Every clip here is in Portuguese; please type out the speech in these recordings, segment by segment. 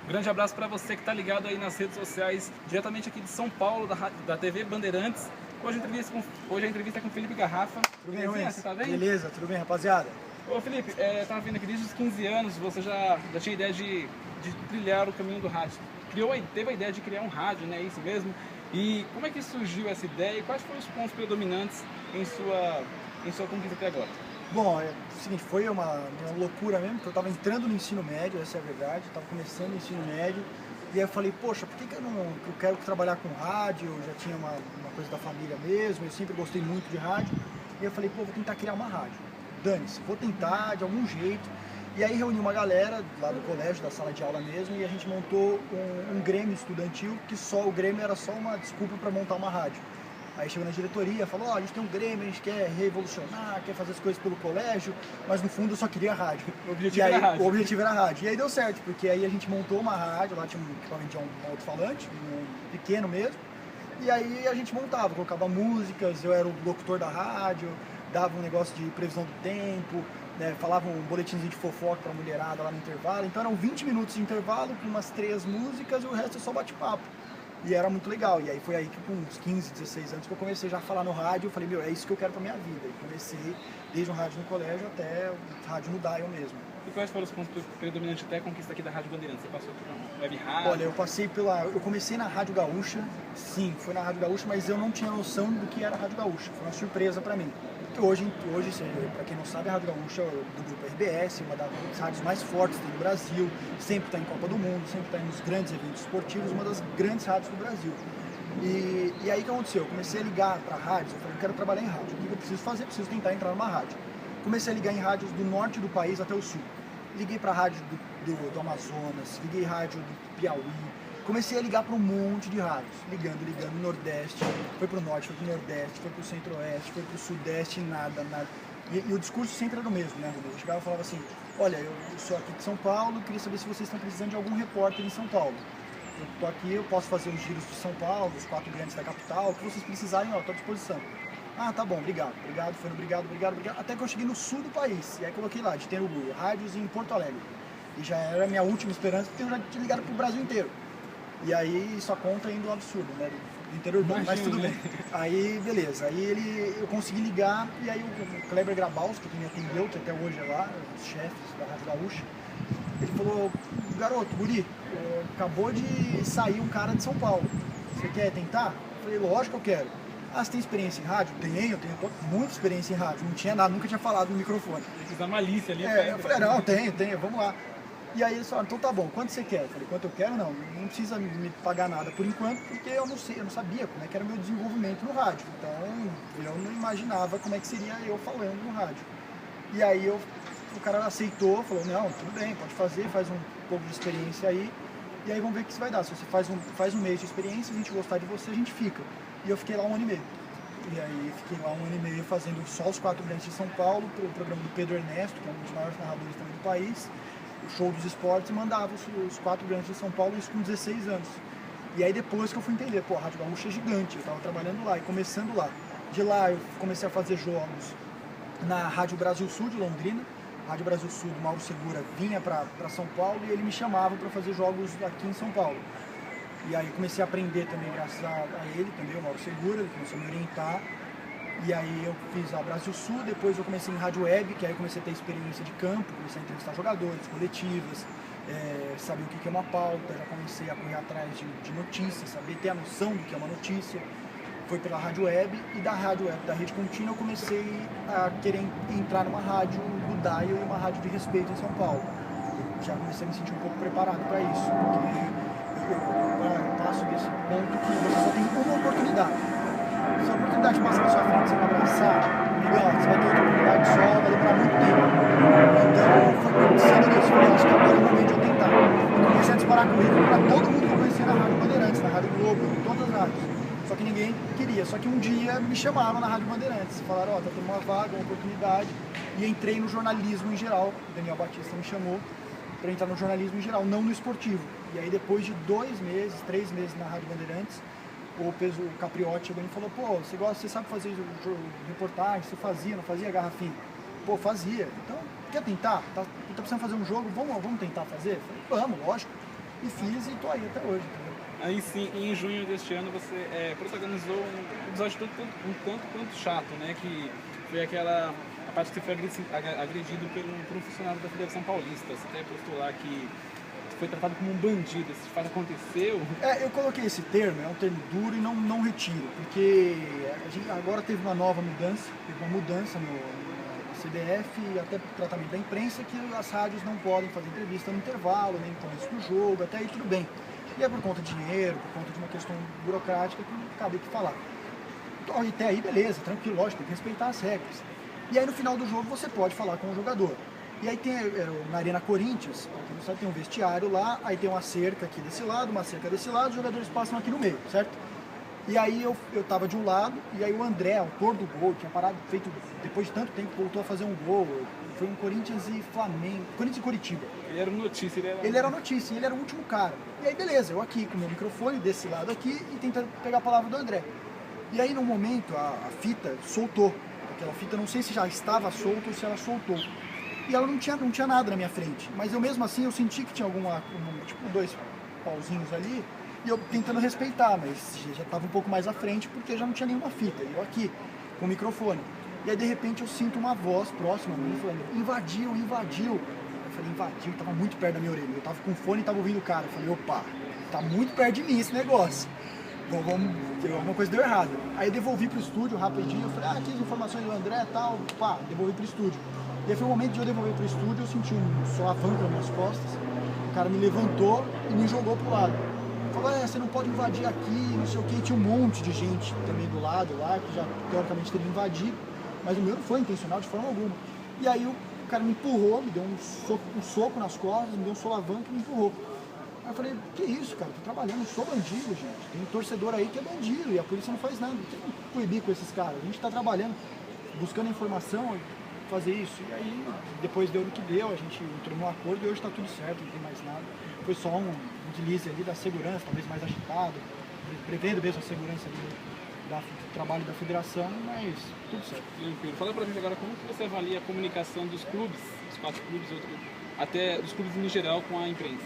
Grande abraço para você que está ligado aí nas redes sociais, diretamente aqui de São Paulo, da TV Bandeirantes. Hoje a entrevista é com o Felipe Garrafa. Tudo bem, Ruiz? Você tá bem? Beleza, tudo bem, rapaziada? Ô Felipe, tava vendo aqui desde os 15 anos, você já tinha ideia de trilhar o caminho do rádio. Teve a ideia de criar um rádio, né? Isso mesmo? E como é que surgiu essa ideia e quais foram os pontos predominantes em sua conquista até agora? Bom, é o seguinte, foi uma loucura mesmo, porque eu estava entrando no ensino médio, essa é a verdade, eu estava começando o ensino médio, e aí eu falei, poxa, por que eu quero trabalhar com rádio? Eu já tinha uma coisa da família mesmo, eu sempre gostei muito de rádio, e eu falei, pô, vou tentar criar uma rádio. Dane-se, vou tentar de algum jeito. E aí reuni uma galera lá do colégio, da sala de aula mesmo, e a gente montou um grêmio estudantil, que só o grêmio era só uma desculpa para montar uma rádio. Aí chegou na diretoria, falou, a gente tem um grêmio, a gente quer revolucionar, quer fazer as coisas pelo colégio, mas no fundo eu só queria rádio. O objetivo era rádio. E aí deu certo, porque aí a gente montou uma rádio, lá tinha um equipamento de um alto-falante, um pequeno mesmo, e aí a gente montava, colocava músicas, eu era o locutor da rádio, dava um negócio de previsão do tempo, né, falava um boletimzinho de fofoca pra mulherada lá no intervalo, então eram 20 minutos de intervalo com umas 3 músicas e o resto é só bate-papo. E era muito legal, e aí foi aí que com uns 15, 16 anos que eu comecei já a falar no rádio, eu falei, meu, é isso que eu quero pra minha vida. E comecei desde um rádio no colégio até o rádio no dial mesmo. E quais foram os pontos predominantes até a conquista aqui da Rádio Bandeirantes? Você passou por uma web rádio? Olha, eu comecei na Rádio Gaúcha, sim, foi na Rádio Gaúcha, mas eu não tinha noção do que era a Rádio Gaúcha, foi uma surpresa pra mim. Hoje, para quem não sabe, a Rádio Gaúcha do grupo RBS, uma das rádios mais fortes do Brasil, sempre está em Copa do Mundo, sempre está nos grandes eventos esportivos, uma das grandes rádios do Brasil. E aí o que aconteceu? Eu comecei a ligar para rádios, eu falei, eu quero trabalhar em rádio, o que eu preciso fazer? Preciso tentar entrar numa rádio. Comecei a ligar em rádios do norte do país até o sul. Liguei para a rádio do Amazonas, liguei rádio do Piauí, comecei a ligar para um monte de rádios, ligando, Nordeste, foi para o Norte, foi para o Nordeste, foi para o Centro-Oeste, foi para o Sudeste, nada. E o discurso sempre era o mesmo, né, Rubens? Eu chegava e falava assim, olha, eu sou aqui de São Paulo, queria saber se vocês estão precisando de algum repórter em São Paulo. Eu estou aqui, eu posso fazer os giros de São Paulo, os 4 grandes da capital, o que vocês precisarem, ó, estou à disposição. Ah, tá bom, obrigado, obrigado, até que eu cheguei no sul do país, e aí coloquei lá, de ter rádios em Porto Alegre. E já era a minha última esperança, porque eu já tinha ligado para o Brasil inteiro. E aí só conta indo um absurdo, né? Do interior urbano, mas tudo bem. Aí, beleza. Aí eu consegui ligar, e aí o Kleber Grabowski, que me atendeu, que até hoje é lá, os chefes da Rádio Gaúcha, ele falou, garoto, guri, acabou de sair um cara de São Paulo. Você quer tentar? Eu falei, lógico que eu quero. Ah, você tem experiência em rádio? Tenho muita experiência em rádio. Não tinha nada, nunca tinha falado no microfone. Fiz a malícia ali. Eu falei, não, tenho, vamos lá. E aí eles falaram, então tá bom, quanto você quer? Eu falei, quanto eu quero? Não precisa me pagar nada por enquanto, porque eu não sabia como é que era o meu desenvolvimento no rádio. Então eu não imaginava como é que seria eu falando no rádio. E aí o cara aceitou, falou, não, tudo bem, pode fazer, faz um pouco de experiência aí, e aí vamos ver o que isso vai dar. Se você faz um mês de experiência, a gente gostar de você, a gente fica. E eu fiquei lá 1 ano e meio. E aí fiquei lá 1 ano e meio fazendo só os 4 grandes de São Paulo, o programa do Pedro Ernesto, que é um dos maiores narradores também do país, o show dos esportes, e mandava os 4 grandes de São Paulo, isso com 16 anos. E aí depois que eu fui entender, pô, a Rádio Gaúcha é gigante, eu estava trabalhando lá e começando lá. De lá eu comecei a fazer jogos na Rádio Brasil Sul de Londrina, a Rádio Brasil Sul do Mauro Segura vinha para São Paulo e ele me chamava para fazer jogos aqui em São Paulo. E aí comecei a aprender também graças a ele, também o Mauro Segura, ele começou a me orientar. E aí eu fiz a Brasil Sul, depois eu comecei em rádio web, que aí eu comecei a ter experiência de campo, comecei a entrevistar jogadores, coletivas, saber o que é uma pauta, já comecei a correr atrás de notícias, saber ter a noção do que é uma notícia. Foi pela rádio web, e da rádio web, da rede contínua, eu comecei a querer entrar numa rádio do dial e uma rádio de respeito em São Paulo. Eu já comecei a me sentir um pouco preparado para isso, porque eu passo desse ponto que você só tem uma oportunidade. Se a oportunidade passa na sua frente, você vai abraçar, amigão, você vai ter outra oportunidade só, vai demorar muito tempo. Então, foi pensando nisso, falei, acho que agora é o momento de eu tentar. Eu comecei a disparar currículo para todo mundo que eu conhecia na Rádio Bandeirantes, na Rádio Globo, em todas as rádios. Só que ninguém queria, só que um dia me chamaram na Rádio Bandeirantes, falaram, ó, tá tendo uma vaga, uma oportunidade, e entrei no jornalismo em geral, o Daniel Batista me chamou para entrar no jornalismo em geral, não no esportivo. E aí depois de 2 meses, 3 meses na Rádio Bandeirantes, o Capriotti chegou e falou, pô, você sabe fazer reportagem, você fazia, não fazia, Garrafinha? Pô, fazia. Então, quer tentar? Tá precisando fazer um jogo, vamos tentar fazer? Eu falei, vamos, lógico. e fiz e tô aí até hoje, entendeu? Aí sim, em junho deste ano você protagonizou um episódio um tanto quanto chato, né? Que foi a parte que você foi agredido por um funcionário da Federação Paulista. Você até postou lá que foi tratado como um bandido. Esse fato aconteceu? Eu coloquei esse termo, é um termo duro e não retiro, porque agora teve uma nova mudança, no CBF e até para o tratamento da imprensa, que as rádios não podem fazer entrevista no intervalo, nem no começo do jogo, até aí tudo bem. E é por conta de dinheiro, por conta de uma questão burocrática que não cabe que falar. Então, até aí beleza, tranquilo, lógico, tem que respeitar as regras. E aí no final do jogo você pode falar com o jogador. E aí tem, na Arena Corinthians, pra quem não sabe, tem um vestiário lá, aí tem uma cerca aqui desse lado, uma cerca desse lado, os jogadores passam aqui no meio, certo? E aí eu tava de um lado, e aí o André, autor do gol, tinha parado, feito, depois de tanto tempo, voltou a fazer um gol. Foi um Corinthians e Flamengo, Corinthians e Curitiba. Ele era notícia, ele era notícia, ele era o último cara. E aí beleza, eu aqui com o meu microfone, desse lado aqui, e tentando pegar a palavra do André. E aí no momento a fita soltou. Aquela fita, não sei se já estava solta ou se ela soltou. E ela não tinha nada na minha frente. Mas eu mesmo assim, eu senti que tinha tipo 2 pauzinhos ali, e eu tentando respeitar, mas já estava um pouco mais à frente, porque já não tinha nenhuma fita. E eu aqui, com o microfone. E aí de repente eu sinto uma voz próxima a mim, falando, invadiu. Eu falei, invadiu, tava muito perto da minha orelha. Eu tava com fone e tava ouvindo o cara. Eu falei, opa, tá muito perto de mim esse negócio. Alguma coisa deu errado. Aí eu devolvi pro estúdio rapidinho, eu falei, aqui as informações do André e tal, pá, devolvi pro estúdio. E aí foi o momento de eu devolver pro estúdio, eu senti um solavanco nas minhas costas, o cara me levantou e me jogou pro lado. Falou, você não pode invadir aqui, não sei o que, tinha um monte de gente também do lado lá, que já teoricamente teria invadido, mas o meu não foi intencional de forma alguma. E aí o cara me empurrou, me deu um soco nas costas, me deu um solavanco e me empurrou. Aí eu falei, que isso, cara, tô trabalhando, sou bandido, gente. Tem um torcedor aí que é bandido e a polícia não faz nada. Não tem que proibir com esses caras. A gente tá trabalhando, buscando informação, fazer isso. E aí, depois deu no que deu, a gente entrou num acordo e hoje tá tudo certo, não tem mais nada. Foi só um deslize ali da segurança, talvez mais agitado, prevendo mesmo a segurança ali do trabalho da federação, mas tudo certo. Tranquilo. Fala pra gente agora como que você avalia a comunicação dos clubes, os 4 clubes, até dos clubes em geral com a imprensa.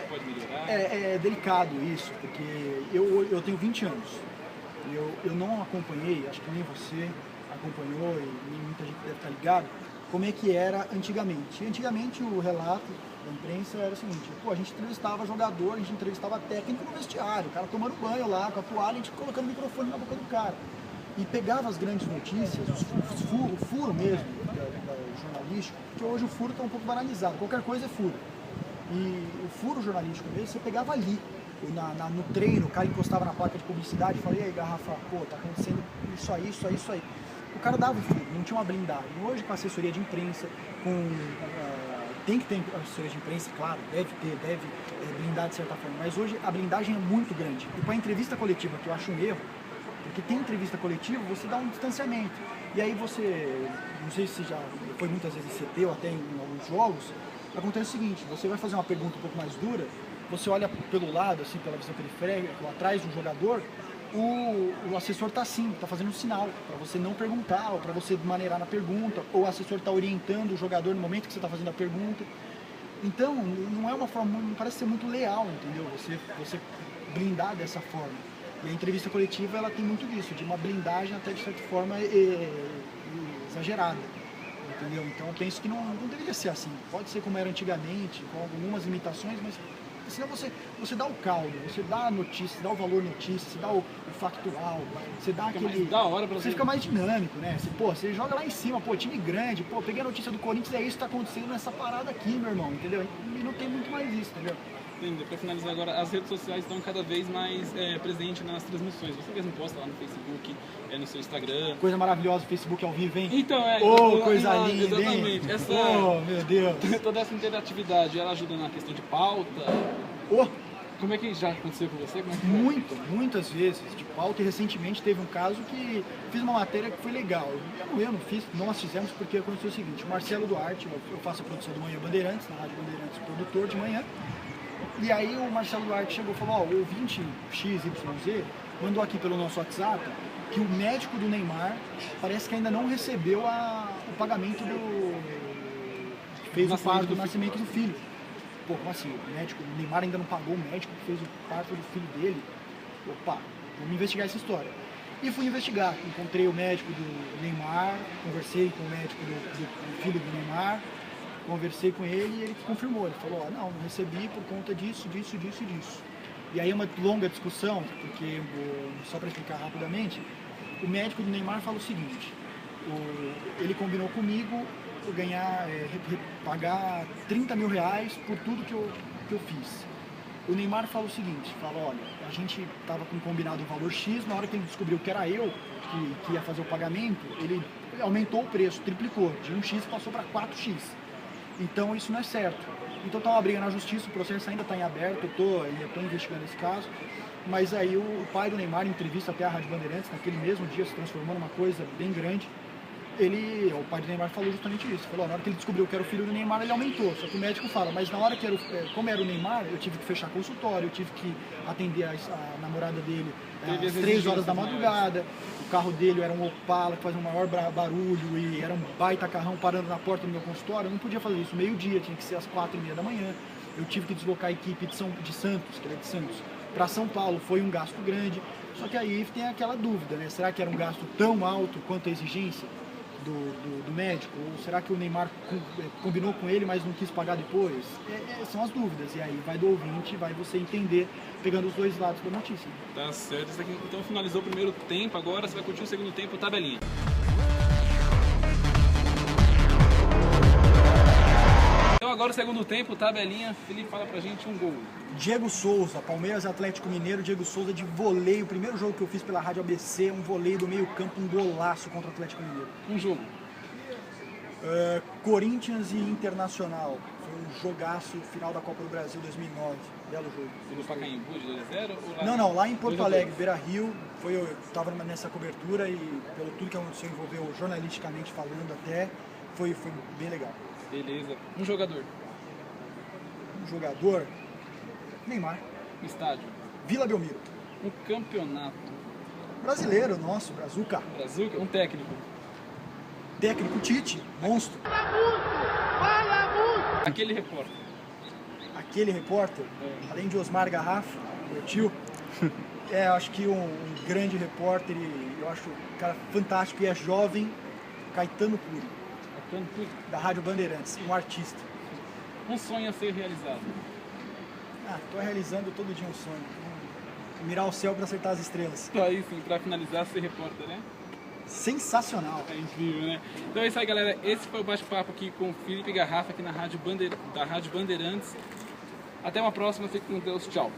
Pode melhorar? É delicado isso, porque eu tenho 20 anos. Eu não acompanhei, acho que nem você acompanhou e nem muita gente deve estar ligado, como é que era antigamente. Antigamente o relato da imprensa era o seguinte, a gente entrevistava jogador, a gente entrevistava técnico no vestiário, o cara tomando banho lá, com a toalha, a gente colocando o microfone na boca do cara. E pegava as grandes notícias, o furo mesmo, jornalístico, porque hoje o furo está um pouco banalizado, qualquer coisa é furo. E o furo jornalístico mesmo, você pegava ali, no treino, o cara encostava na placa de publicidade e falava, e aí garrafa, tá acontecendo isso aí. O cara dava o furo, não tinha uma blindagem. Hoje com assessoria de imprensa, tem que ter assessoria de imprensa, claro, deve blindar de certa forma, mas hoje a blindagem é muito grande. E para a entrevista coletiva, que eu acho um erro, porque tem entrevista coletiva, você dá um distanciamento. E aí você, não sei se já foi muitas vezes em CT ou até em alguns jogos, acontece o seguinte, você vai fazer uma pergunta um pouco mais dura, você olha pelo lado, assim, pela visão periférica, atrás do jogador, o assessor está assim, está fazendo um sinal para você não perguntar, ou para você maneirar na pergunta, ou o assessor está orientando o jogador no momento que você está fazendo a pergunta. Então, não é uma forma, não parece ser muito leal, entendeu? Você blindar dessa forma. E a entrevista coletiva, ela tem muito disso, de uma blindagem até de certa forma exagerada, entendeu? Então eu penso que não deveria ser assim. Pode ser como era antigamente, com algumas limitações, mas senão você dá o caldo, você dá a notícia, você dá o valor notícia, você dá o factual, você dá aquele... Da hora pra você fica mais dinâmico, né? Você joga lá em cima, time grande, peguei a notícia do Corinthians, é isso que tá acontecendo nessa parada aqui, meu irmão, entendeu? E não tem muito mais isso, entendeu? Para finalizar agora, as redes sociais estão cada vez mais presentes nas transmissões. Você mesmo posta lá no Facebook, no seu Instagram. Coisa maravilhosa, o Facebook ao vivo, hein? Então, coisa linda, exatamente. Hein? Meu Deus. Toda essa interatividade, ela ajuda na questão de pauta? Como é que já aconteceu com você? Muitas vezes de pauta, e recentemente teve um caso que fiz uma matéria que foi legal. Eu não fiz, nós fizemos porque aconteceu o seguinte, o Marcelo Duarte, eu faço a produção do Manhã Bandeirantes, na Rádio Bandeirantes, produtor de manhã. E aí o Marcelo Duarte chegou e falou, o ouvinte XYZ mandou aqui pelo nosso WhatsApp que o médico do Neymar parece que ainda não recebeu o pagamento que fez o parto do nascimento do filho. pô, como assim? O médico, o Neymar ainda não pagou o médico que fez o parto do filho dele? Opa, vamos investigar essa história. E fui investigar, encontrei o médico do Neymar, conversei com o médico do filho do Neymar, conversei com ele e ele confirmou, ele falou, não recebi por conta disso. E aí é uma longa discussão, porque, só para explicar rapidamente, o médico do Neymar fala o seguinte, ele combinou comigo pagar 30 mil reais por tudo que eu fiz. O Neymar fala o seguinte, olha, a gente estava com combinado um valor X, na hora que ele descobriu que era eu que ia fazer o pagamento, ele aumentou o preço, triplicou, de 1x passou para 4x. Então isso não é certo. Então tá uma briga na justiça, o processo ainda está em aberto, eu estou investigando esse caso, mas aí o pai do Neymar, em entrevista até a Rádio Bandeirantes, naquele mesmo dia se transformou numa coisa bem grande, o pai do Neymar falou justamente isso, falou, na hora que ele descobriu que era o filho do Neymar, ele aumentou, só que o médico fala, mas na hora que como era o Neymar, eu tive que fechar consultório, eu tive que atender a namorada dele às 3 horas da madrugada, o carro dele era um Opala que fazia um maior barulho e era um baita carrão parando na porta do meu consultório, eu não podia fazer isso meio-dia, tinha que ser às 4h30 da manhã, eu tive que deslocar a equipe de Santos, que ele é de Santos, para São Paulo, foi um gasto grande, só que aí tem aquela dúvida, né, será que era um gasto tão alto quanto a exigência do médico? Ou será que o Neymar combinou com ele, mas não quis pagar depois? São as dúvidas, e aí vai do ouvinte, vai você entender, pegando os dois lados da notícia. Tá certo, isso aqui, então finalizou o primeiro tempo, agora você vai curtir o segundo tempo, tabelinha. Então agora o segundo tempo, tabelinha, Felipe, fala pra gente um gol. Diego Souza, Palmeiras Atlético Mineiro, Diego Souza de voleio, o primeiro jogo que eu fiz pela Rádio ABC, um voleio do meio campo, um golaço contra o Atlético Mineiro. Um jogo. Corinthians e Internacional, foi um jogaço, final da Copa do Brasil 2009, belo jogo. Foi no Pacaembu de 2x0? Não, lá em Porto Alegre, Beira-Rio, eu estava nessa cobertura e pelo tudo que aconteceu, envolveu jornalisticamente falando até, foi bem legal. Beleza. Um jogador. Um jogador, Neymar. Estádio. Vila Belmiro. Um campeonato. Brasileiro, nosso, Brazuca. Brazuca. Um técnico. Técnico Tite, monstro. Fala muito! Aquele repórter. Aquele repórter, além de Osmar Garrafa, meu tio, acho que um grande repórter, e eu acho um cara fantástico e é jovem, Caetano Puri. Caetano Puri. Da Rádio Bandeirantes, um artista. Um sonho a ser realizado. Tô realizando todo dia um sonho. Mirar o céu para acertar as estrelas. Então aí sim, pra finalizar, ser repórter, né? Sensacional. É incrível, né? Então é isso aí, galera. Esse foi o bate-papo aqui com o Felipe Garrafa, aqui na Rádio da Rádio Bandeirantes. Até uma próxima. Fique com Deus. Tchau.